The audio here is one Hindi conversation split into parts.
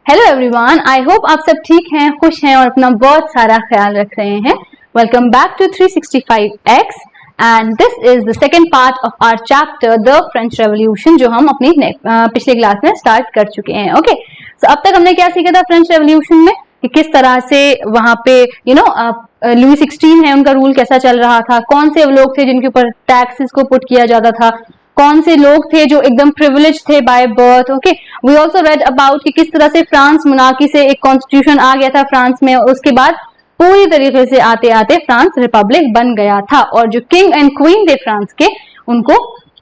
हेलो एवरीवन, आई होप आप सब ठीक हैं, खुश हैं और अपना बहुत सारा ख्याल रख रहे हैं। Welcome back to 365X and this is the second part of our chapter the French revolution, जो हम अपनी पिछले क्लास में स्टार्ट कर चुके हैं। ओके, सो अब तक हमने क्या सीखा था फ्रेंच रेवोल्यूशन में कि किस तरह से वहां पे लुई 16 है, उनका रूल कैसा चल रहा था, कौन से लोग थे जिनके ऊपर टैक्सेस को पुट किया जाता था, कौन से लोग थे जो एकदम प्रिविलेज थे by birth. Okay, we also read about कि किस तरह से फ्रांस मोनार्की से एक कॉन्स्टिट्यूशन आ गया था फ्रांस में, उसके बाद पूरी तरीके से आते आते फ्रांस रिपब्लिक बन गया था और जो किंग एंड क्वीन थे फ्रांस के, उनको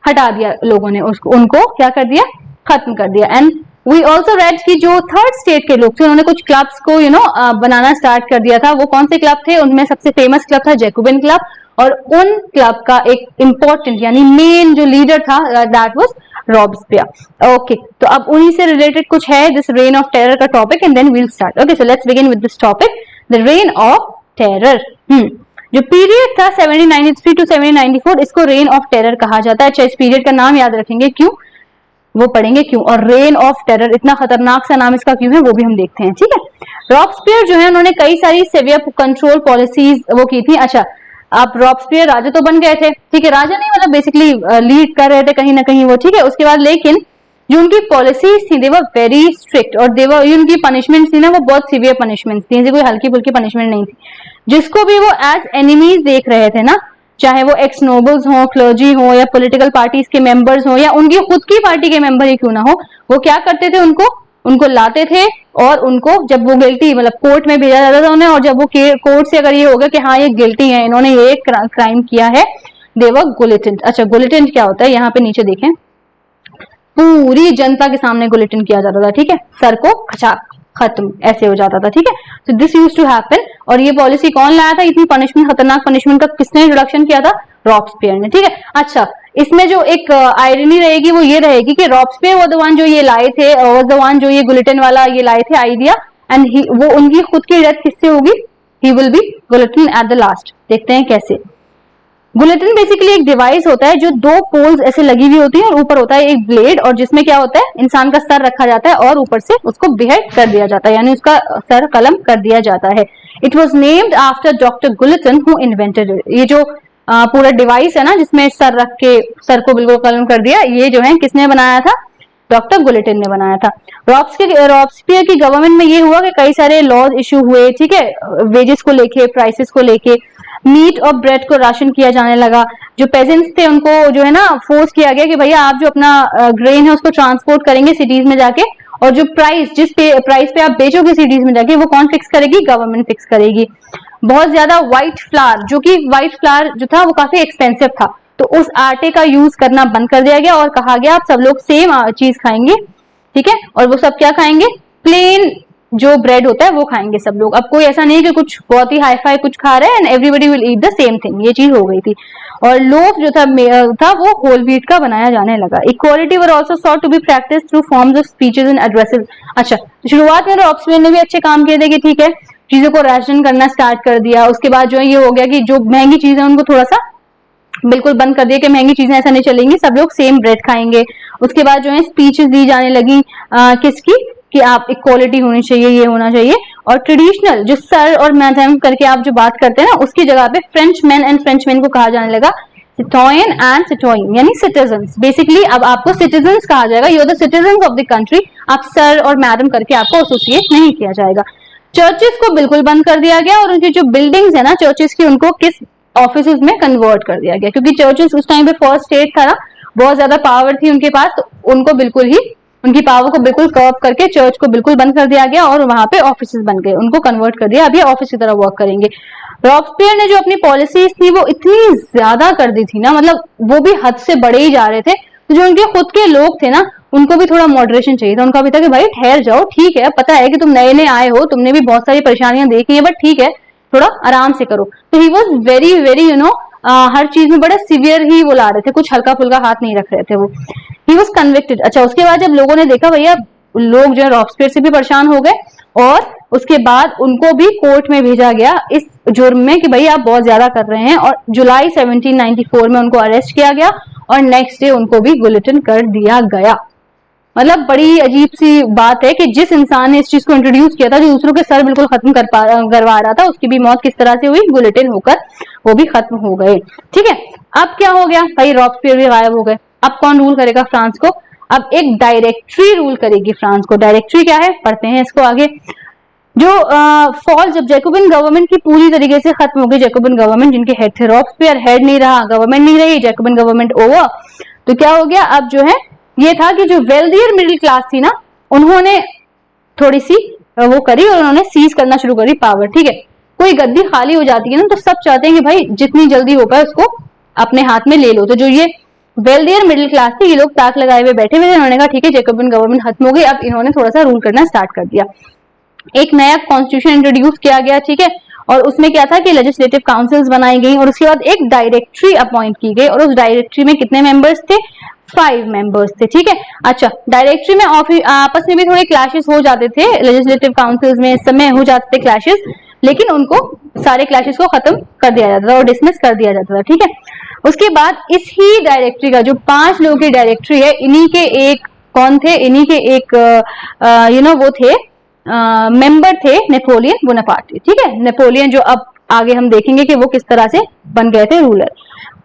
हटा दिया लोगों ने, उनको क्या कर दिया, खत्म कर दिया। एंड वी ऑल्सो रेड कि जो थर्ड स्टेट के लोग थे उन्होंने कुछ क्लब्स को बनाना स्टार्ट कर दिया था। वो कौन से क्लब थे? उनमें सबसे फेमस क्लब था जैकोबिन क्लब, और उन क्लब का एक इंपॉर्टेंट यानी मेन जो लीडर था दैट वाज रॉब्सपियर। ओके, तो अब उन्हीं से रिलेटेड कुछ है दिस रेन ऑफ टेरर का topic and then we'll start. Okay, so let's begin with this topic, the reign of terror. जो पीरियड था 1793 टू 1794, इसको रेन ऑफ टेरर कहा जाता है। अच्छा, इस पीरियड का नाम याद रखेंगे, क्यों वो पढ़ेंगे क्यों, और रेन ऑफ टेरर इतना खतरनाक सा नाम इसका क्यों है वो भी हम देखते हैं। ठीक है, रॉब्सपियर जो है उन्होंने कई सारी सेवियर कंट्रोल पॉलिसीज वो की थी। अच्छा, आप रॉब्सपियर राजा तो बन गए थे, ठीक है, राजा नहीं मतलब बेसिकली लीड कर रहे थे कहीं ना कहीं वो, ठीक है। उसके बाद लेकिन जो उनकी पॉलिसीज थी दे वर वेरी स्ट्रिक्ट, और दे वर उनकी पनिशमेंट थी ना वो बहुत सीवियर पनिशमेंट थी, कोई हल्की फुल्की पनिशमेंट नहीं थी। जिसको भी वो एज एनिमीज देख रहे थे ना, चाहे वो एक्स नोबल्स हो, क्लर्जी हो, या पॉलिटिकल पार्टीज के मेंबर्स हो, या उनकी खुद की पार्टी के मेंबर ही क्यों ना हो, वो क्या करते थे, उनको लाते थे और उनको जब वो गिल्टी मतलब कोर्ट में भेजा जाता था उन्हें, और जब वो कोर्ट से अगर ये हो गया कि हाँ ये गिल्टी है, इन्होंने ये क्राइम किया है, दे वर गुलिटेंड। अच्छा, गुलिटेंड क्या होता है, यहाँ पे नीचे देखें, पूरी जनता के सामने गुलिटेंड किया जाता था, ठीक है, सर को खत्म ऐसे हो जाता था। ठीक है, so this used to happen, और ये पॉलिसी कौन लाया था, इतनी पनिशमेंट, खतरनाक पनिशमेंट का किसने इंट्रोडक्शन किया था? रॉब्सपियर ने। ठीक है, अच्छा, इसमें जो एक आयरनी रहेगी वो ये रहेगी कि रॉब्सपियर वो द वन जो ये लाए थे, और द वन जो ये गुलिटन वाला ये लाए थे आइडिया, एंड वो उनकी खुद की डेथ किससे होगी? He will be guillotine at the last. देखते हैं कैसे। बुलेटिन बेसिकली एक डिवाइस होता है जो दो पोल्स ऐसे लगी हुई होती है और ऊपर होता है एक ब्लेड, और जिसमें क्या होता है, इंसान का सर रखा जाता है और ऊपर से उसको बिहेड कर दिया जाता है, यानी उसका सर कलम कर दिया जाता है। It was named after doctor Guillotin who invented it. ये जो पूरा डिवाइस है ना जिसमें सर रख के सर को बिल्कुल कलम कर दिया, ये जो है किसने बनाया था? डॉक्टर गुलिटन ने बनाया था। रॉब्सपियर की गवर्नमेंट में ये हुआ कि कई सारे लॉज इशू हुए, ठीक है, वेजेस को लेके, प्राइसेस को लेके, मीट और ब्रेड को राशन किया जाने लगा। जो पेजेंट्स थे उनको जो है ना फोर्स किया गया कि भैया आप जो अपना ग्रेन है उसको ट्रांसपोर्ट करेंगे सिटीज में जाके, और जो जिस प्राइस पे आप बेचोगे सिटीज में जाके, वो कौन फिक्स करेगी? गवर्नमेंट फिक्स करेगी। बहुत ज्यादा व्हाइट फ्लावर, जो कि व्हाइट फ्लावर जो था वो काफी एक्सपेंसिव था, तो उस आटे का यूज करना बंद कर दिया गया और कहा गया आप सब लोग सेम चीज खाएंगे, ठीक है, और वो सब क्या खाएंगे? प्लेन जो ब्रेड होता है वो खाएंगे सब लोग। अब कोई ऐसा नहीं कि कुछ बहुत ही हाई फाई कुछ खा रहे हैं and everybody will eat the same thing, ये चीज हो गई थी। और लोफ जो था वो होल व्हीट का बनाया जाने लगा। Equality were also sought to be practice through forms of speeches and addresses. अच्छा, शुरुआत में रॉब्सपियर ने भी अच्छे काम किए थे कि ठीक है, चीजों को राशन करना स्टार्ट कर दिया। उसके बाद जो ये हो गया कि जो महंगी चीजें उनको थोड़ा सा बिल्कुल बंद कर दिया कि महंगी चीजें ऐसा नहीं चलेंगी, सब लोग सेम ब्रेड खाएंगे। उसके बाद जो है स्पीचेस दी जाने लगी किसकी, कि आप इक्वालिटी होनी चाहिए, ये होना चाहिए। और ट्रेडिशनल जो सर और मैडम करके आप जो बात करते हैं ना, उसकी जगह पे French man and French man को कहा जाने लगा सिटोयन एंड सिटोइन, यानी सिटीजन्स। बेसिकली अब आपको सिटीजन्स कहा जाएगा, you are the citizens of the country. आप सर और मैडम करके आपको एसोसिएट नहीं किया जाएगा। चर्चेस को बिल्कुल बंद कर दिया गया, और उनकी जो बिल्डिंग्स है ना चर्चेस की, उनको किस ऑफिसेज में कन्वर्ट कर दिया गया, क्योंकि चर्चेस उस टाइम पे फर्स्ट स्टेट था ना, बहुत ज्यादा पावर थी उनके पास, तो उनको बिल्कुल ही उनकी पावर को बिल्कुल कर्व करके चर्च को बिल्कुल बंद कर दिया गया और वहां पे ऑफिसेज बन गए, उनको कन्वर्ट कर दिया, अब ये ऑफिस की तरह वर्क करेंगे। रॉब्सपियर ने जो अपनी पॉलिसीज थी वो इतनी ज्यादा कर दी थी ना, मतलब वो भी हद से बड़े ही जा रहे थे, तो जो उनके खुद के लोग थे ना उनको भी थोड़ा मॉडरेशन चाहिए था। उनका भी था कि भाई ठहर जाओ, ठीक है, पता है कि तुम नए नए आए हो, तुमने भी बहुत सारी परेशानियां देखी है, बट ठीक है थोड़ा आराम से करो। तो ही वॉज वेरी वेरी हर चीज में बड़ा सीवियर ही वो ला रहे थे, कुछ हल्का फुल्का हाथ नहीं रख रहे थे वो। He was convicted. अच्छा, उसके बाद जब लोगों ने देखा भैया लोग जो है रॉब्सपियर से भी परेशान हो गए, और उसके बाद उनको भी कोर्ट में भेजा गया इस जुर्म में कि भाई आप बहुत ज्यादा कर रहे हैं, और जुलाई 1794 में उनको अरेस्ट किया गया और नेक्स्ट डे उनको भी गुलिटन कर दिया गया। मतलब बड़ी अजीब सी बात है कि जिस इंसान ने इस चीज को इंट्रोड्यूस किया था, जो दूसरों के सर बिल्कुल खत्म करवा रहा था, उसकी भी मौत किस तरह से हुई, गुलेटिन होकर वो भी खत्म हो गए। ठीक है, अब क्या हो गया भाई, रॉबस्पियर भी गायब हो गए। अब कौन रूल करेगा फ्रांस को? अब एक डायरेक्टरी रूल करेगी फ्रांस को। डायरेक्टरी क्या है, पढ़ते हैं इसको आगे। जो फॉल, जब जैकोबिन गवर्नमेंट की पूरी तरीके से खत्म हो गई, जैकोबिन गवर्नमेंट जिनके हेड थे रॉबस्पियर, हेड नहीं रहा, गवर्नमेंट नहीं रही, जैकोबिन गवर्नमेंट ओवर, तो क्या हो गया, अब जो है ये था कि जो वेल्दियर मिडिल क्लास थी ना, उन्होंने थोड़ी सी वो करी और उन्होंने सीज करना शुरू करी पावर। ठीक है, कोई गद्दी खाली हो जाती है ना, तो सब चाहते हैं कि भाई जितनी जल्दी हो पाए उसको अपने हाथ में ले लो। तो जो ये वेल्दियर मिडिल क्लास थी, ये लोग ताक लगाए हुए बैठे हुए थे। उन्होंने कहा ठीक है, जैकोबिन गवर्नमेंट खत्म हो गई, अब इन्होंने थोड़ा सा रूल करना स्टार्ट कर दिया। एक नया कॉन्स्टिट्यूशन इंट्रोड्यूस किया गया। ठीक है, और उसमें क्या था कि लेजिस्लेटिव काउंसिल्स बनाई गई और उसके बाद एक डायरेक्टरी अपॉइंट की गई और उस डायरेक्टरी में कितने मेंबर्स थे, 5 मेंबर्स थे। ठीक है, अच्छा, डायरेक्टरी में आपस में भी थोड़े क्लैशेस हो जाते थे, लेजिस्लेटिव काउंसिल्स में इस समय हो जाते थे क्लैशेस, लेकिन उनको सारे क्लैशेस को खत्म कर दिया जाता था और डिसमिस कर दिया जाता था। ठीक है, उसके बाद इस ही डायरेक्टरी का जो 5 लोगों की डायरेक्टरी है, इन्हीं के एक कौन थे, इन्हीं के एक वो थे मेंबर थे नेपोलियन बोनापार्ट। ठीक है, नेपोलियन जो अब आगे हम देखेंगे कि वो किस तरह से बन गए थे रूलर।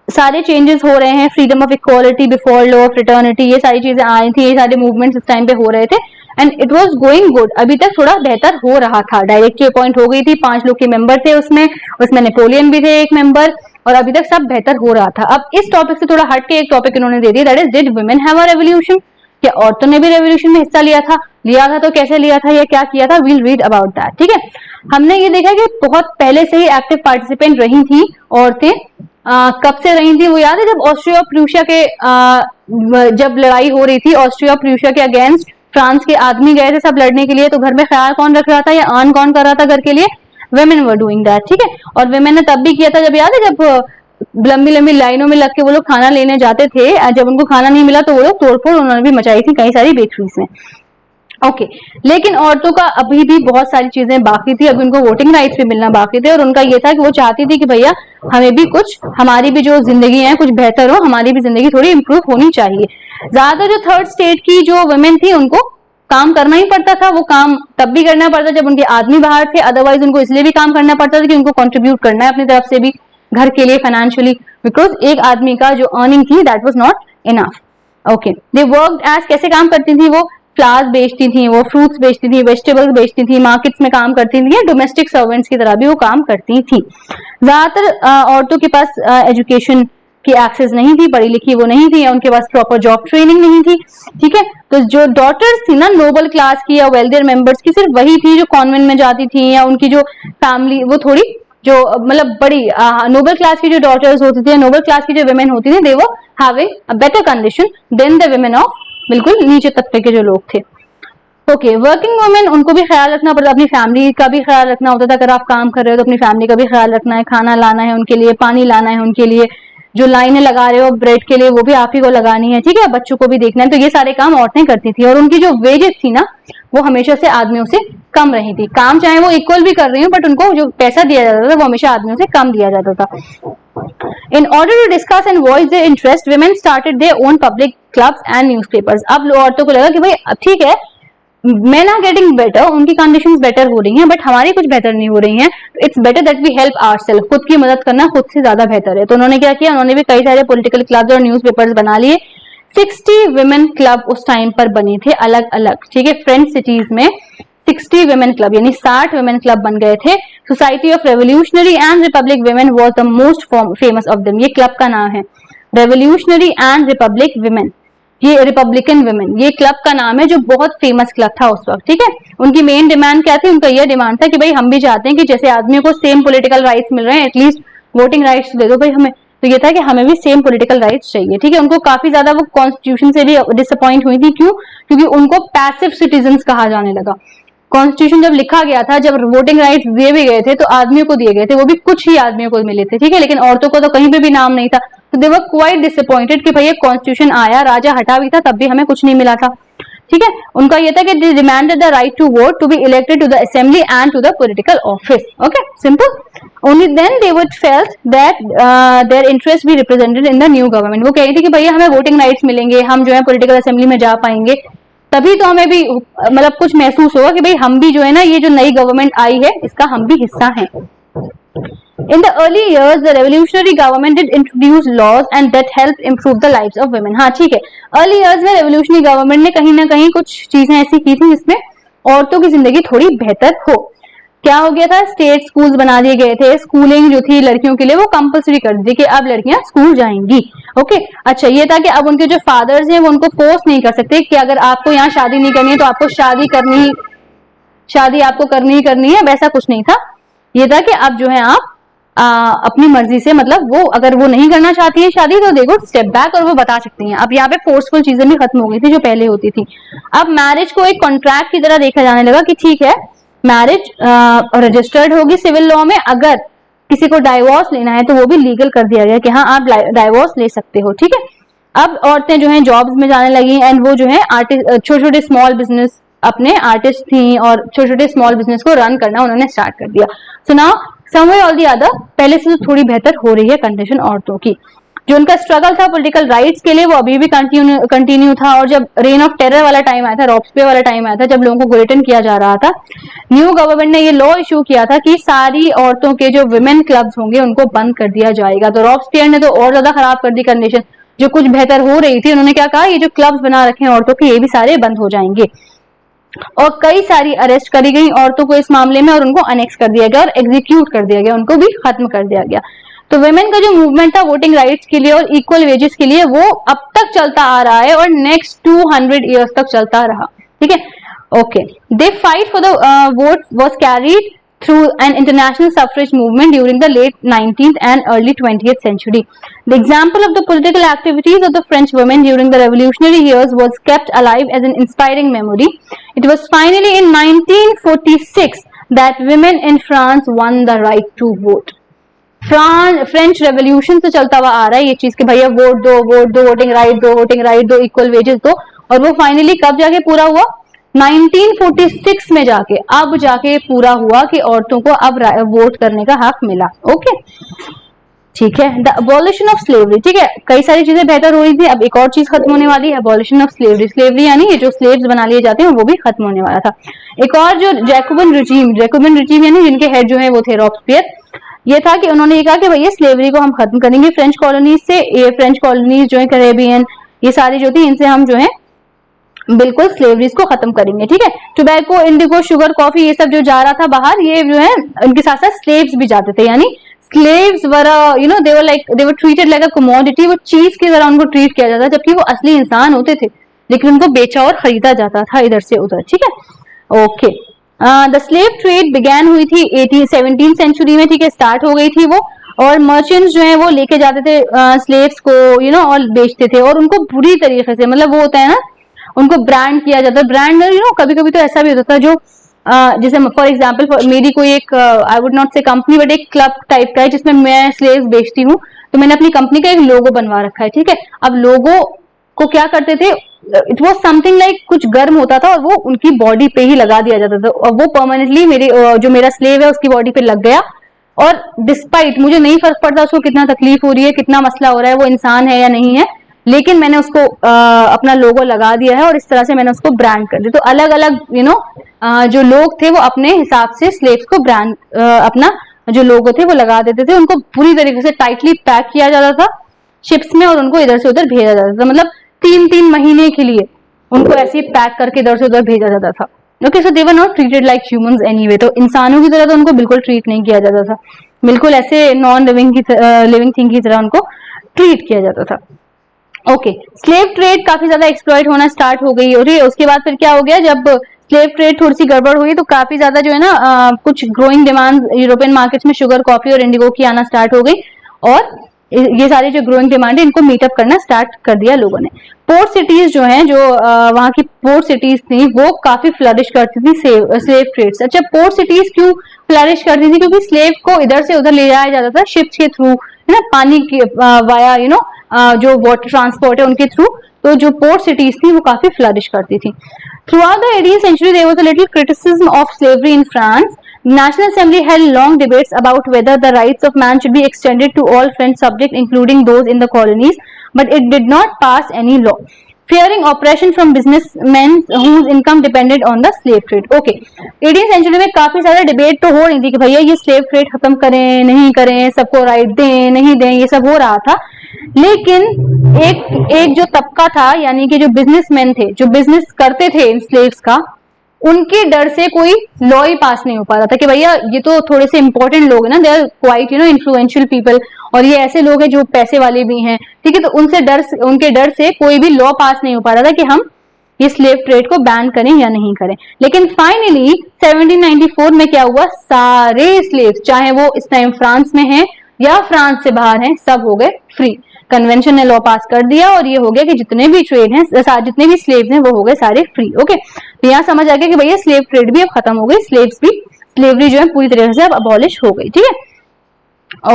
सारे चेंजेस हो रहे हैं, freedom of equality before law, fraternity, ये सारी चीजें आई थी, ये सारे मूवमेंट्स इस टाइम पे हो रहे थे and it was going good. अभी तक थोड़ा बेहतर हो रहा था। डायरेक्टरी अपॉइंट हो गई थी, 5 लोग के मेंबर थे उसमें नेपोलियन भी थे एक मेंबर, और अभी तक सब बेहतर हो रहा था। अब इस टॉपिक से थोड़ा हट के एक टॉपिक इन्होंने दे दिया, that is did women have a revolution? क्या औरतों ने भी रेवोल्यूशन में हिस्सा लिया था तो कैसे लिया था या क्या किया था? We'll read about that. ठीक है, हमने ये देखा कि बहुत पहले से ही एक्टिव पार्टिसिपेंट रही थी औरतें। कब से रही थी वो याद है, जब ऑस्ट्रिया प्रूशिया के जब लड़ाई हो रही थी ऑस्ट्रिया प्रूशिया के अगेंस्ट, फ्रांस के आदमी गए थे सब लड़ने के लिए, तो घर में ख्याल कौन रख रहा था या अर्न कौन कर रहा था घर के लिए? Women were doing that. ठीक है, और वेमेन ने तब भी किया था, जब याद है, जब लंबी लंबी लाइनों में लग के वो लोग खाना लेने जाते थे, जब उनको खाना नहीं मिला तो वो लोग तोड़फोड़ उन्होंने भी मचाई थी कई सारी बेकरीज में। ओके, लेकिन औरतों का अभी भी बहुत सारी चीजें बाकी थी, अभी उनको वोटिंग राइट्स भी मिलना बाकी थे, और उनका ये था कि वो चाहती थी कि भैया हमें भी कुछ, हमारी भी जो जिंदगी है कुछ बेहतर हो, हमारी भी जिंदगी थोड़ी इंप्रूव होनी चाहिए। ज्यादातर जो थर्ड स्टेट की जो वुमेन थी उनको काम करना ही पड़ता था। वो काम तब भी करना पड़ता जब उनके आदमी बाहर थे, अदरवाइज उनको इसलिए भी काम करना पड़ता था कि उनको कंट्रीब्यूट करना है अपनी तरफ से भी घर के लिए फाइनेंशियली, बिकॉज एक आदमी का जो अर्निंग थी that was not enough. Okay, they worked as, कैसे काम करती थी वो? फ्लावर्स बेचती थी, वो फ्रूट्स बेचती थी, वेजिटेबल्स बेचती थी, मार्केट्स में काम करती थी, डोमेस्टिक सर्वेंट्स की तरह भी वो काम करती थी। ज्यादातर औरतों के पास एजुकेशन की एक्सेस नहीं थी, पढ़ी लिखी वो नहीं थी, उनके पास प्रॉपर जॉब ट्रेनिंग नहीं थी। ठीक है, तो जो डॉटर्स थी ना नोबल क्लास की या वेल्दियर मेंबर्स की, सिर्फ वही थी जो कॉन्वेंट में जाती थी, या उनकी जो फैमिली वो थोड़ी जो मतलब बड़ी नोबल क्लास की जो डॉटर्स होती थी, नोबल क्लास की जो वुमेन होती थी, they were having a better condition than the women of बिल्कुल नीचे तबके के जो लोग थे। ओके, वर्किंग वुमेन, उनको भी ख्याल रखना पड़ता, अपनी फैमिली का भी ख्याल रखना होता था। अगर आप काम कर रहे हो तो अपनी फैमिली का भी ख्याल रखना है, खाना लाना है उनके लिए, पानी लाना है उनके लिए, जो लाइनें लगा रहे हो ब्रेड के लिए वो भी आप ही को लगानी है। ठीक है, बच्चों को भी देखना है, तो ये सारे काम औरतें करती थी, और उनकी जो वेजेस थी ना वो हमेशा से आदमियों से कम रही थी। काम चाहे वो इक्वल भी कर रही हो, बट उनको जो पैसा दिया जाता था वो हमेशा आदमियों से कम दिया जाता था। In order to discuss and voice their interest, women started their own public clubs and newspapers. अब औरतों को लगा कि भाई ठीक है, men are getting better, उनकी कंडीशंस बेटर हो रही हैं, बट हमारी कुछ बेहतर नहीं हो रही हैं। It's better that we help ourself, खुद की मदद करना खुद से ज्यादा बेहतर है। तो उन्होंने क्या किया, उन्होंने भी कई सारे पॉलिटिकल क्लब्स और न्यूज़पेपर्स बना लिए। 60 वुमेन क्लब उस टाइम पर बने थे अलग अलग। ठीक है, फ्रेंच सिटीज में 60 वुमेन क्लब यानी 60 वुमेन क्लब बन गए थे। Society of revolutionary and Republic women was the most famous of them. ये क्लब का नाम है रेवोल्यूशनरी एंड रिपब्लिक वुमेन, ये रिपब्लिकन वुमेन, ये क्लब का नाम है जो बहुत फेमस क्लब था उस वक्त। ठीक है, उनकी मेन डिमांड क्या थी? उनका यह डिमांड था कि भाई हम भी चाहते हैं कि जैसे आदमियों को सेम पॉलिटिकल राइट्स मिल रहे हैं, एटलीस्ट वोटिंग राइट्स दे दो भाई हमें। तो ये था कि हमें भी सेम पॉलिटिकल राइट्स चाहिए। ठीक है, उनको काफी ज्यादा वो कॉन्स्टिट्यूशन से भी डिसअपॉइंट हुई थी। क्यों? क्योंकि उनको पैसिव सिटीजन्स कहा जाने लगा। कॉन्स्टिट्यूशन जब लिखा गया था, जब वोटिंग राइट्स दिए भी गए थे तो आदमियों को दिए गए थे, वो भी कुछ ही आदमियों को मिले थे। ठीक है, लेकिन औरतों को तो कहीं पे भी नाम नहीं था। तो दे वर क्वाइट डिसअपॉइंटेड कि भैया कॉन्स्टिट्यूशन आया, राजा हटा भी था, तब भी हमें कुछ नहीं मिला था। ठीक है, उनका यह था कि they demanded the right to vote to be elected to the assembly and to the political office. Okay, simple. Only then they would felt that their interest be represented in the new government. वो कह रही थी कि भैया हमें वोटिंग राइट्स मिलेंगे, हम जो है पॉलिटिकल असेंबली में जा पाएंगे, तभी तो हमें भी मतलब कुछ महसूस होगा कि भाई हम भी जो है ना, ये जो नई गवर्नमेंट आई है इसका हम भी हिस्सा हैं। In the early years, the revolutionary government did introduce laws and that helped improve the lives of women. हाँ ठीक है, अर्ली ईयर्स में रेवोल्यूशनरी गवर्नमेंट ने कहीं ना कहीं कुछ चीजें ऐसी की थी जिसमें औरतों की जिंदगी थोड़ी बेहतर हो। क्या हो गया था, स्टेट स्कूल्स बना दिए गए थे, स्कूलिंग जो थी लड़कियों के लिए वो कंपलसरी कर दी कि अब लड़कियां स्कूल जाएंगी। ओके, अच्छा ये था कि अब उनके जो फादर्स हैं वो उनको फोर्स नहीं कर सकते कि अगर आपको यहाँ शादी नहीं करनी है तो आपको शादी आपको करनी ही करनी है, वैसा कुछ नहीं था। ये था कि अब जो है आप अपनी मर्जी से, मतलब वो अगर वो नहीं करना चाहती है शादी तो देखो स्टेप बैक और वो बता सकती हैं। अब यहाँ पे फोर्सफुल चीजें भी खत्म हो गई थी जो पहले होती थी। अब मैरिज को एक कॉन्ट्रैक्ट की तरह देखा जाने लगा कि ठीक है मैरिज रजिस्टर्ड होगी सिविल लॉ में, अगर किसी को डाइवोर्स लेना है तो वो भी लीगल कर दिया गया कि हाँ आप डाइवोर्स ले सकते हो। ठीक है, अब औरतें जो है जॉब्स में जाने लगी एंड वो जो है छोटे छोटे स्मॉल बिजनेस, अपने आर्टिस्ट थी और छोटे छोटे स्मॉल बिजनेस को रन करना उन्होंने स्टार्ट कर दिया। So now some way all the other पहले से तो थोड़ी बेहतर हो रही है कंडीशन औरतों की। जो उनका स्ट्रगल था पॉलिटिकल राइट्स के लिए वो अभी भी कंटिन्यू था। और जब रेन ऑफ टेरर वाला टाइम आया था, रॉबस्पियर वाला टाइम आया था, जब लोगों को गुलेटन किया जा रहा था, न्यू गवर्नमेंट ने ये लॉ इशू किया था कि सारी औरतों के जो विमेन क्लब्स होंगे उनको बंद कर दिया जाएगा। तो रॉबस्पियर ने तो और ज्यादा खराब कर दी कंडीशन, जो कुछ बेहतर हो रही थी। उन्होंने क्या कहा, ये जो क्लब्स बना रखे हैं औरतों के ये भी सारे बंद हो जाएंगे। और कई सारी अरेस्ट करी गई औरतों को इस मामले में और उनको अनेक्स कर दिया गया और एग्जीक्यूट कर दिया गया, उनको भी खत्म कर दिया गया। तो वुमेन का जो मूवमेंट था वोटिंग राइट्स के लिए और इक्वल वेजेस के लिए वो अब तक चलता आ रहा है और नेक्स्ट 200 इयर्स तक चलता रहा। ठीक है, okay. They fight for the vote was carried through an international suffrage movement during the late 19th and early 20th century. The example of the political activities of the French women during the revolutionary years was kept alive as an inspiring memory. It was finally in 1946 that women in France won the right to vote. French revolution से चलता हुआ आ रहा है ये चीज कि भैया वोट दो, वोटिंग राइट दो, इक्वल वेजेस दो, और वो फाइनली कब जाके पूरा हुआ, 1946 में अब जाके पूरा हुआ कि औरतों को अब वोट करने का हक मिला। ओके, ठीक है। द अबॉलिशन ऑफ स्लेवरी, ठीक है, कई सारी चीजें बेहतर हो रही थी, अब एक और चीज खत्म होने वाली है, अबॉलिशन ऑफ स्लेवरी। स्लेवरी यानी ये जो स्लेव्स बना लिए जाते हैं वो भी खत्म होने वाला था। एक और जो जैकोबिन रिजीम यानी जिनके हेड जो है वो थे रॉबस्पियर, ये था कि उन्होंने ये कहा कि भैया स्लेवरी को हम खत्म करेंगे फ्रेंच कॉलोनीज से। ये फ्रेंच कॉलोनीज जो है कैरेबियन ये सारी जो थी इनसे हम जो है बिल्कुल स्लेवरीज को खत्म करेंगे। ठीक है, टोबैको, इंडिगो, शुगर, कॉफी ये सब जो जा रहा था बाहर, ये जो है उनके साथ साथ स्लेव्स भी जाते थे, यानी slaves were they were treated like a commodity. वो चीज की तरह उनको ट्रीट किया जाता, जबकि वो असली इंसान होते थे, लेकिन उनको बेचा और खरीदा जाता था इधर से उधर। ठीक है, okay. The slave trade began हुई थी 17th सेंचुरी में। ठीक है, स्टार्ट हो गई थी वो, और मर्चेंट्स जो है वो लेके जाते थे स्लेव्स को और बेचते थे, और उनको बुरी तरीके से, मतलब वो होता है ना, उनको ब्रांड किया जाता है। ब्रांड कभी कभी तो ऐसा भी होता था जो जैसे फॉर एग्जाम्पल मेरी कोई एक आई वुड नॉट से कंपनी बट एक क्लब टाइप का है जिसमें मैं स्लेव्स बेचती हूँ, तो मैंने अपनी कंपनी का एक लोगो बनवा रखा है। ठीक है, अब लोगो को क्या करते थे, इट वॉज समथिंग लाइक कुछ गर्म होता था और वो उनकी बॉडी पे ही लगा दिया जाता था, और वो परमानेंटली जो मेरा स्लेव है उसकी बॉडी पे लग गया, और डिस्पाइट मुझे नहीं फर्क पड़ता उसको कितना तकलीफ हो रही है, कितना मसला हो रहा है, वो इंसान है या नहीं है, लेकिन मैंने उसको अपना लोगो लगा दिया है और इस तरह से मैंने उसको ब्रांड कर दिया। तो अलग अलग जो लोग थे वो अपने हिसाब से स्लेव्स को ब्रांड अपना जो लोगो थे वो लगा देते थे, उनको पूरी तरीके से टाइटली पैक किया जाता था शिप्स में और उनको इधर से उधर भेजा जाता था, मतलब 3-3 महीने के लिए उनको ऐसे पैक करके इधर से उधर भेजा जाता था। Okay, so they were not treated like humans anyway. तो इंसानों की तरह तो उनको बिल्कुल ट्रीट नहीं किया जाता था, बिल्कुल ऐसे नॉन लिविंग थिंग की तरह उनको ट्रीट किया जाता था। ओके, स्लेव ट्रेड काफी ज्यादा एक्सप्लॉइट होना स्टार्ट हो गई। और उसके बाद फिर क्या हो गया, जब स्लेव ट्रेड थोड़ी सी गड़बड़ हुई तो काफी ज्यादा जो है ना कुछ ग्रोइंग डिमांड यूरोपियन मार्केट्स में शुगर, कॉफी और इंडिगो की आना स्टार्ट हो गई, और ये सारी जो ग्रोइंग डिमांड है इनको मीटअप करना स्टार्ट कर दिया लोगों ने। पोर्ट सिटीज जो हैं, जो वहां की पोर्ट सिटीज थी वो काफी फ्लरिश करती थी स्लेव ट्रेड से। अच्छा, पोर्ट सिटीज क्यों फ्लरिश करती थी, क्योंकि स्लेव को इधर से उधर ले जाया जाता था शिप्स के थ्रू, है ना, पानी की वाया जो वाटर ट्रांसपोर्ट है उनके थ्रू, तो जो पोर्ट सिटीज थी वो काफी फ्लरिश करती थी। Throughout the 18th century, there was a little criticism of slavery in France. The National Assembly held long debates about whether the rights of man should be extended to all French subjects, including those in the colonies, but it did not pass any law. fearing oppression from businessmen whose income depended on the slave trade. Okay, 18th century में काफी सारे डिबेट तो हो रही थी कि भैया ये स्लेव ट्रेड खत्म करें नहीं करें, सबको राइट दें नहीं दें, ये सब हो रहा था। लेकिन एक जो तबका था, यानी कि जो बिजनेसमैन थे, जो बिजनेस करते थे इन स्लेव्स का, उनके डर से कोई लॉ ही पास नहीं हो पा रहा था कि भैया ये तो थोड़े से इंपॉर्टेंट लोग हैं ना, they are quite influential people, और ये ऐसे लोग हैं जो पैसे वाले भी हैं, ठीक है, तो उनके डर से कोई भी लॉ पास नहीं हो पा रहा था कि हम ये स्लेव ट्रेड को बैन करें या नहीं करें। लेकिन फाइनली 1794 में क्या हुआ, सारे स्लेव्स, चाहे वो इस टाइम फ्रांस में हैं या फ्रांस से बाहर हैं, सब हो गए फ्री। कन्वेंशन ने लॉ पास कर दिया और ये हो गया कि जितने भी ट्रेड हैं, जितने भी स्लेव्स हैं, वो हो गए सारे फ्री। ओके, तो यहाँ समझ आ गया कि भैया स्लेव ट्रेड भी अब खत्म हो गई, स्लेवरी जो है पूरी तरह से अब अबॉलिश हो गई। ठीक है,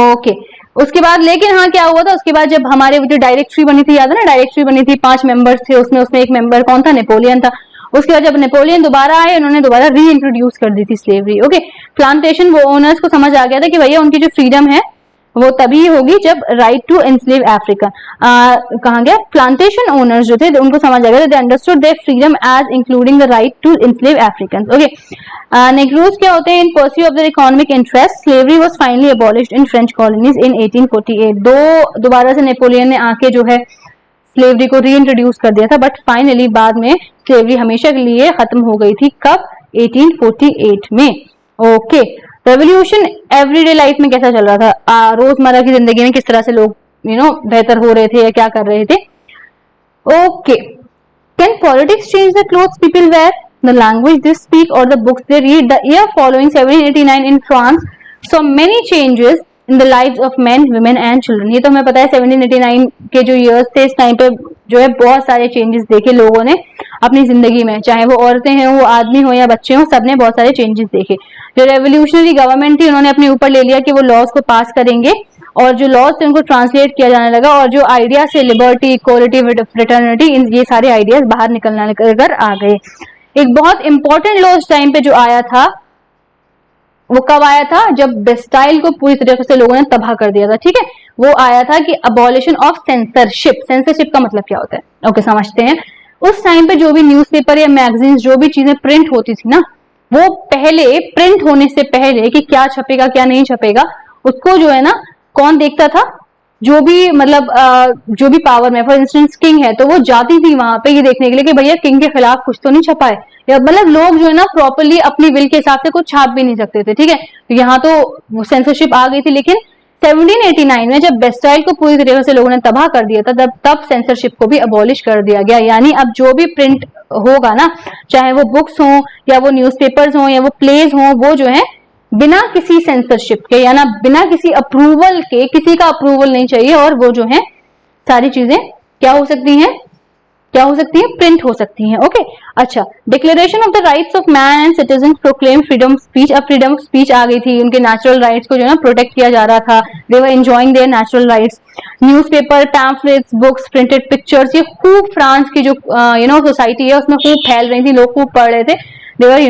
ओके। उसके बाद लेकिन हाँ क्या हुआ था, उसके बाद जब हमारे जो डायरेक्टरी बनी थी, याद है ना, डायरेक्टरी बनी थी, 5 मेंबर्स थे उसमें एक मेंबर कौन था, नेपोलियन था। उसके बाद जब नेपोलियन दोबारा आए, उन्होंने दोबारा री इंट्रोड्यूस कर दी थी स्लेवरी। ओके, प्लांटेशन वो ओनर्स को समझ आ गया था कि भैया उनकी जो फ्रीडम है वो तभी होगी जब राइट टू एनस्लेव अफ्रीका, कहा गया, प्लांटेशन ओनर्स जो थे उनको समझ आ गया, they understood their freedom as including the right to enslave Africans. Okay, negroes क्या होते हैं, in pursue of their economic interest slavery was finally abolished in French colonies in 1848। दोबारा से नेपोलियन ने आके जो है स्लेवरी को री इंट्रोड्यूस कर दिया था, बट फाइनली बाद में स्लेवरी हमेशा के लिए खत्म हो गई थी। कब, 1848 में। ओके, रेवोल्यूशन एवरीडे लाइफ में कैसा चल रहा था, रोजमर्रा की जिंदगी में किस तरह से लोग बेहतर हो रहे थे या क्या कर रहे थे। Okay, can politics change the clothes people wear, the language they speak और the books they read. The year following 1789 in France saw many changes in the lives of men, women and children. ये तो हमें पता है 1789 के जो ईयर्स थे, इस टाइम पे जो है बहुत सारे चेंजेस देखे लोगों ने अपनी जिंदगी में, चाहे वो औरतें हैं, वो आदमी हो या बच्चे हो, सबने बहुत सारे चेंजेस देखे। जो रेवोल्यूशनरी गवर्नमेंट थी, उन्होंने अपने ऊपर ले लिया कि वो लॉज को पास करेंगे, और जो लॉज थे उनको ट्रांसलेट किया जाने लगा, और जो आइडिया से लिबर्टी, इक्वालिटी, फ्रेटर्निटी, ये सारे आइडियाज बाहर निकलने कर आ गए। एक बहुत इंपॉर्टेंट लॉ उस टाइम पे जो आया था, वो कब आया था, जब बेस्टाइल को पूरी तरीके से लोगों ने तबाह कर दिया था। ठीक है, वो आया था कि अबॉलिशन ऑफ सेंसरशिप। सेंसरशिप का मतलब क्या होता है, ओके, समझते हैं। उस टाइम पे जो भी न्यूज़पेपर या मैगजीन्स, जो भी चीजें प्रिंट होती थी ना, वो पहले प्रिंट होने से पहले कि क्या छपेगा क्या नहीं छपेगा, उसको जो है ना कौन देखता था, जो भी मतलब जो भी पावर में, फॉर इंस्टेंस किंग है, तो वो जाती थी वहां पे ये देखने के लिए कि भैया किंग के खिलाफ कुछ तो नहीं छपा है, या मतलब लोग जो है ना प्रॉपरली अपनी विल के हिसाब से कुछ छाप भी नहीं सकते थे। ठीक है, तो यहाँ तो सेंसरशिप आ गई थी। लेकिन 1789 में जब बेस्टाइल को पूरी तरीके से लोगों ने तबाह कर दिया था, तब सेंसरशिप को भी अबॉलिश कर दिया गया। यानी अब जो भी प्रिंट होगा ना, चाहे वो बुक्स हो या वो न्यूज़पेपर्स हो या वो प्लेज हो, वो जो है बिना किसी सेंसरशिप के, या ना बिना किसी अप्रूवल के, किसी का अप्रूवल नहीं चाहिए, और वो जो है सारी चीजें क्या हो सकती हैं, प्रिंट हो सकती हैं। ओके, अच्छा, declaration of the rights of man and citizen proclaim freedom of speech. अब फ्रीडम ऑफ स्पीच आ गई थी, उनके नेचुरल राइट्स को जो है प्रोटेक्ट किया जा रहा था, they were enjoying their natural rights. Newspaper, pamphlets, books, printed pictures, ये खूब फ्रांस की जो सोसाइटी है उसमें खूब फैल रही थी, लोग खूब पढ़ रहे थे, they were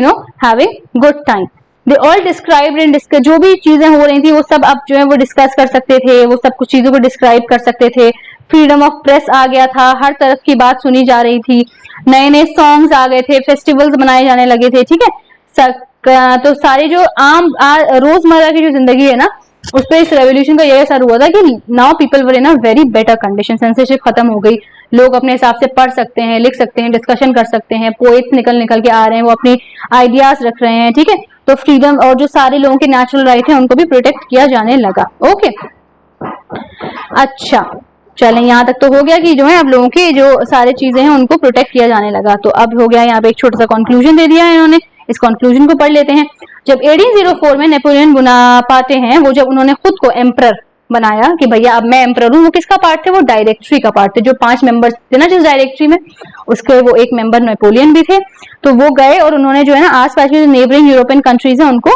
having good time. They all described and discuss, जो भी चीजें हो रही थी वो सब अब जो है वो डिस्कस कर सकते थे, वो सब कुछ चीजों को डिस्क्राइब कर सकते थे। फ्रीडम ऑफ प्रेस आ गया था, हर तरफ की बात सुनी जा रही थी, नए नए सॉन्ग्स आ गए थे, फेस्टिवल्स मनाए जाने लगे थे। ठीक है, तो सारे जो आम रोजमर्रा की जो जिंदगी है ना, उस पर इस रेवोल्यूशन का यह असर हुआ था कि now people were in a very better condition. Censorship खत्म हो गई, लोग अपने हिसाब से पढ़ सकते हैं, लिख सकते हैं, डिस्कशन कर सकते हैं, पोएट्स निकल के आ रहे हैं, वो अपनी आइडियाज रख रहे हैं। ठीक है, तो फ्रीडम और जो सारे लोगों के नेचुरल राइट है उनको भी प्रोटेक्ट किया जाने लगा। ओके, अच्छा, चलें, यहाँ तक तो हो गया कि जो है अब लोगों की जो सारी चीजें हैं उनको प्रोटेक्ट किया जाने लगा। तो अब हो गया, यहाँ पे एक छोटा सा कंक्लूजन दे दिया है इन्होंने, इस कंक्लूजन को पढ़ लेते हैं। जब 1804 में नेपोलियन बोनापार्ट हैं, वो जब उन्होंने खुद को एम्परर बनाया कि भैया अब मैं एम्परर हूँ, वो किसका पार्ट थे, वो डायरेक्टरी का पार्ट थे। जो 5 मेंबर्स थे ना जिस डायरेक्टरी में, उसके वो एक मेंबर नेपोलियन भी थे। तो वो गए और उन्होंने जो है ना आसपास की जो नेबरिंग यूरोपियन कंट्रीज है उनको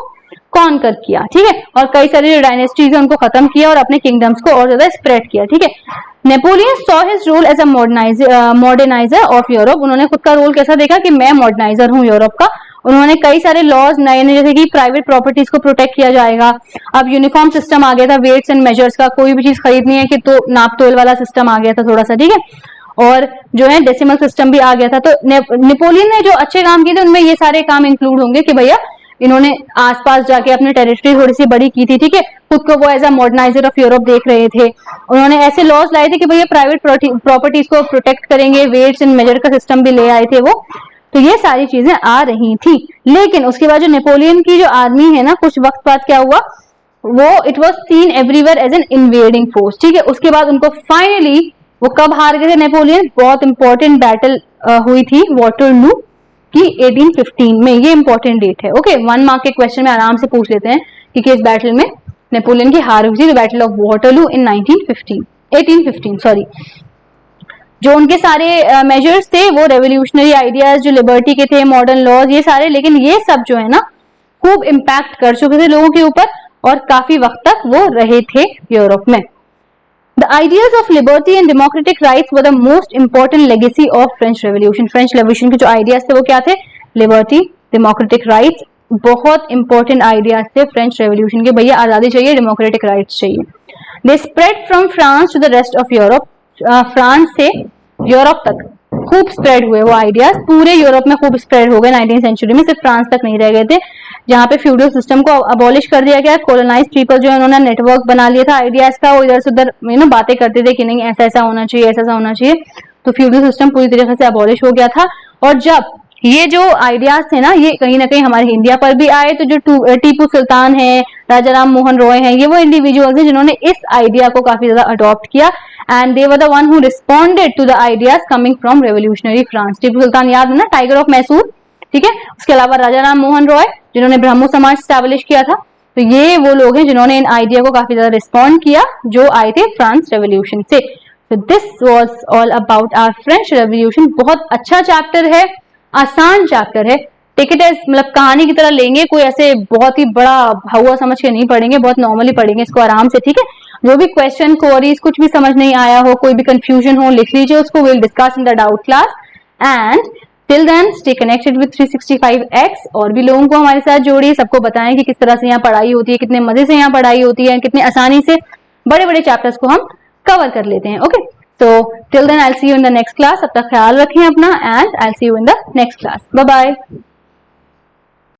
कॉन्कर किया। ठीक है, और कई सारी जो डायनेस्टीज है उनको खत्म किया और अपने किंगडम्स को और ज्यादा स्प्रेड किया। ठीक है, Napoleon saw his role as a moderniser of Europe. उन्होंने खुद का रोल कैसा देखा कि मैं मॉडर्नाइजर हूँ यूरोप का। उन्होंने कई सारे लॉज नए नए, जैसे कि प्राइवेट प्रॉपर्टीज को प्रोटेक्ट किया जाएगा। अब यूनिफॉर्म सिस्टम आ गया था, वेट्स एंड मेजर्स का, कोई भी चीज खरीदनी है कि तो नाप तोल वाला सिस्टम आ गया था थोड़ा सा। ठीक है, और जो है डेसिमल सिस्टम भी आ गया था। तो नेपोलियन ने जो अच्छे काम किए थे उनमें ये सारे काम इंक्लूड होंगे कि भैया इन्होंने आसपास जाके अपनी टेरिटरी थोड़ी सी बड़ी की थी, ठीक है, खुद को वो as a moderniser of Europe देख रहे थे। उन्होंने ऐसे लॉज लाए थे कि भैया प्राइवेट प्रॉपर्टीज को प्रोटेक्ट करेंगे, वेट्स एंड मेजर का सिस्टम भी ले आए थे वो। तो ये सारी चीजें आ रही थी। लेकिन उसके बाद जो नेपोलियन की जो आर्मी है ना, कुछ वक्त बाद क्या हुआ, वो it was seen everywhere as an invading force, ठीक है। उसके बाद उनको फाइनली, वो कब हार गए थे नेपोलियन, बहुत इंपॉर्टेंट बैटल हुई थी वाटरलू की 1815 में। ये इंपॉर्टेंट डेट है, ओके। 1 मार्क के क्वेश्चन में आराम से पूछ लेते हैं कि किस बैटल में नेपोलियन की हार हुई थी। Battle of Waterloo in 1815 sorry. जो उनके सारे मेजर्स थे वो रेवोल्यूशनरी आइडियाज, जो लिबर्टी के थे, मॉडर्न लॉज, ये सारे, लेकिन ये सब जो है ना खूब इम्पैक्ट कर चुके थे लोगों के ऊपर और काफी वक्त तक वो रहे थे यूरोप में। The ideas of liberty and democratic rights were the most important legacy of French Revolution. French Revolution के जो ideas थे वो क्या थे, liberty, democratic rights, बहुत important ideas थे French Revolution के, भैया आजादी चाहिए, democratic rights चाहिए। They spread from France to the rest of Europe. France से यूरोप तक खूब स्प्रेड हुए वो आइडियाज, पूरे यूरोप में खूब स्प्रेड हो गए 19th सेंचुरी में, सिर्फ फ्रांस तक नहीं रह गए थे, जहाँ पे फ्यूडल सिस्टम को अबॉलिश कर दिया गया। कॉलोनाइज पीपल जो है उन्होंने नेटवर्क बना लिया था आइडियाज का, वो इधर से उधर बातें करते थे कि नहीं ऐसा ऐसा होना चाहिए, ऐसा ऐसा होना चाहिए। तो फ्यूडल सिस्टम पूरी तरीके से अबॉलिश हो गया था। और जब ये जो आइडियाज थे ना, ये कहीं ना कहीं हमारे इंडिया पर भी आए, तो जो टीपू सुल्तान है, राजा राम मोहन रॉय हैं, ये वो इंडिविजुअल्स हैं जिन्होंने इस आइडिया को काफी ज्यादा अडॉप्ट किया, and they were the one who responded to the ideas coming from revolutionary France. Tipu Sultan याद है ना, टाइगर ऑफ मैसूर, ठीक है। उसके अलावा राजा राम मोहन रॉय जिन्होंने ब्रह्मो समाज स्टैब्लिश किया था। तो ये वो लोग हैं जिन्होंने इन आइडिया को काफी ज्यादा रिस्पॉन्ड किया जो आए थे फ्रांस रेवोल्यूशन से। तो this was all about our French revolution. बहुत अच्छा चैप्टर है, आसान चैप्टर है, टेक इट एज मतलब कहानी की तरह लेंगे, कोई ऐसे बहुत ही बड़ा हुआ समझ के नहीं पढ़ेंगे, बहुत नॉर्मली पढ़ेंगे इसको आराम से, ठीक है। जो भी क्वेश्चन, क्वेरीज, कुछ भी समझ नहीं आया हो, कोई भी कंफ्यूजन हो, लिख लीजिए उसको, will discuss in the doubt class. And till then stay connected with 365X। और भी लोगों को हमारे साथ जोड़िए, सबको बताएं कि किस तरह से यहाँ पढ़ाई होती है, कितने मजे से यहाँ पढ़ाई होती है, कितने आसानी से बड़े बड़े चैप्टर्स को हम कवर कर लेते हैं, okay. So till then I'll see you in the next class. तब तक ख्याल रखें अपना, and I'll see you in the next class. Bye bye.